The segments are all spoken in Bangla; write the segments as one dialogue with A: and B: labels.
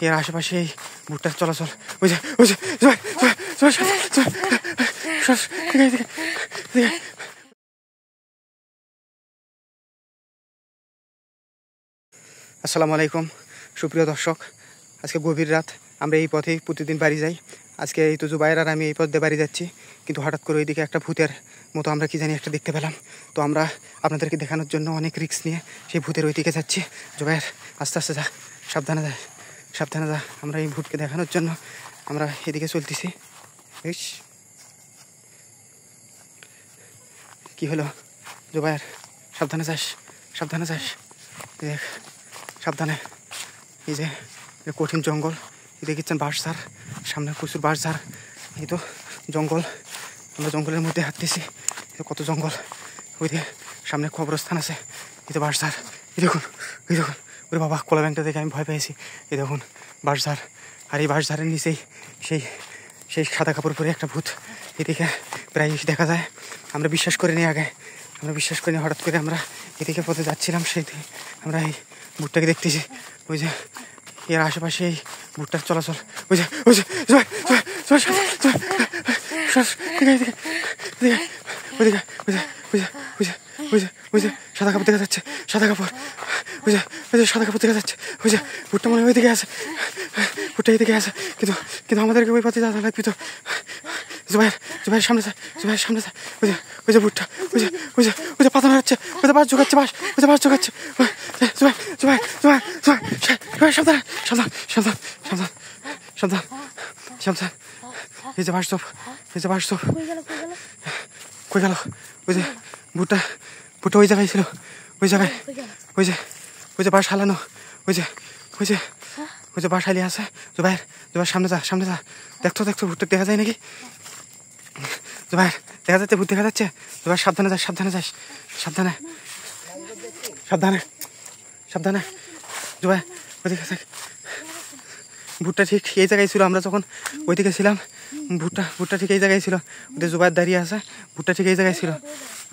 A: এর আশেপাশে এই ভুট্টার চলাচল। ওই যে ওই যে জয় জয় জয় জয় জয়। আসসালামু আলাইকুম সুপ্রিয় দর্শক, আজকে গভীর রাত, আমরা এই পথেই প্রতিদিন বাড়ি যাই। আজকে এই তো জুবাইর আর আমি এই পথ দিয়ে বাড়ি যাচ্ছি, কিন্তু হঠাৎ করে ওইদিকে একটা ভূতের মতো আমরা কি জানি একটা দেখতে পেলাম। তো আমরা আপনাদেরকে দেখানোর জন্য অনেক রিস্ক নিয়ে সেই ভূতের ওইদিকে যাচ্ছি। জুবাইর আস্তে আস্তে যা, সাবধানে যা, সাবধানে যা। আমরা এই ভূতকে দেখানোর জন্য আমরা এদিকে চলতেছি। বেশ কী হলো জুবাইর, সাবধানে যাস, সাবধানে যাস। দেখ সাবধানে। এই যে কঠিন জঙ্গল, এই দেখছেন বাঁশঝাড়, সামনে প্রচুর বাঁশঝাড়। এই তো জঙ্গল, আমরা জঙ্গলের মধ্যে হাঁটতেছি। কত জঙ্গল, ওই যে সামনে কবরস্থান আছে, এই তো বাঁশঝাড়। এই দেখুন, এই দেখুন, ওরে বাবা, কলা ব্যাংকটা দেখে আমি ভয় পেয়েছি। এই দেখুন বাঁশঝাড়, আর এই বাঁশঝাড়ের নিচেই সেই সেই সাদা কাপড় পরে একটা ভূত এদিকে প্রায় দেখা যায়। আমরা বিশ্বাস করিনি আগে, আমরা বিশ্বাস করিনি। হঠাৎ করে আমরা এদিকে পথে যাচ্ছিলাম, সেই আমরা এই ভূতটাকে দেখতেছি। ওই যে এর আশেপাশে এই ভূতটার চলাচল। ওই যে ওই যে জয় জয় জয় জয়, ওইদিকে ওইদিকে ওই যে ওই যে ওই যে ওই যে ওই যে সাদা কাপড় দেখা যাচ্ছে, সাদা কাপড়। ওই যে ওই যে সাদা কাপড় দেখা যাচ্ছে। ওই যে ভূতটা মনে হয় ওইদিকে আছে, ভূতটা এইদিকে আছে, কিন্তু কিন্তু আমাদেরকে ওই পথে যাওয়া লাগবে তো। জুবাইর জুবাইর সামনে যায়, জুবাইর সামনে যায়। ওই যে ভুট্টা, ওই যে ওই যে ওই যে পাতানো হচ্ছে, ওই যে বাস জোগাচ্ছে, বাস ওই যে বাস জোগাচ্ছে। জুবাইর জুবাইর জুবাইর জুবাইর সাবধান সাবধান সাবধান সাবধান সাবধান সাবধান। এই যে বাস চোপ, এই যে বাস চোপ। কই গেল? ওই যে ভুট্টা, ভুট্টা ওই জায়গায় ছিল, ওই জায়গায়। ওই যে ওই যে বাস হালানো, ওই যে ওই যে ওই যে বাস হালিয়ে আছে। জুবাইর জুবাইর সামনে যা, সামনে যা। দেখতো দেখতো ভুট্টা দেখা যায় নাকি? জুবাইর দেখা যাচ্ছে, ভূত দেখা যাচ্ছে। জুবাইর সাবধানে যাস, সাবধানে যাস, সাবধানে সাবধানে সাবধানে। জুবাইর ওইদিকে থাক। ভুট্টা ঠিক এই জায়গায় ছিল, আমরা যখন ওইদিকে ছিলাম। ভুট্টা ঠিক এই জায়গায় ছিল, ওদের জুবাইর দাঁড়িয়ে আছে। ভুট্টা ঠিক এই জায়গায় ছিল।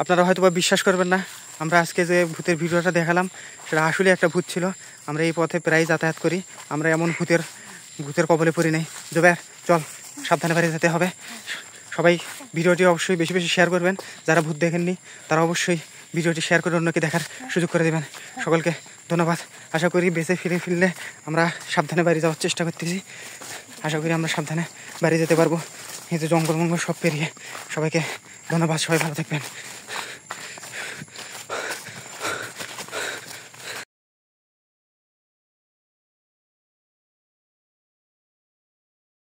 A: আপনারা হয়তো বা বিশ্বাস করবেন না, আমরা আজকে যে ভূতের ভিডিওটা দেখালাম সেটা আসলে একটা ভূত ছিল। আমরা এই পথে প্রায় যাতায়াত করি, আমরা এমন ভূতের কবলে পড়ি নাই। জুবাইর চল, সাবধানে বাড়ি যেতে হবে। সবাই ভিডিওটি অবশ্যই বেশি বেশি শেয়ার করবেন। যারা ভূত দেখেননি তারা অবশ্যই ভিডিওটি শেয়ার করে অন্যকে দেখার সুযোগ করে দেবেন। সকলকে ধন্যবাদ। আশা করি বেঁচে ফিরলে আমরা সাবধানে বাড়ি যাওয়ার চেষ্টা করতেছি। আশা করি আমরা সাবধানে বাড়ি যেতে পারবো। এই যে জঙ্গল মঙ্গল সব পেরিয়ে। সবাইকে ধন্যবাদ, সবাই ভালো থাকবেন।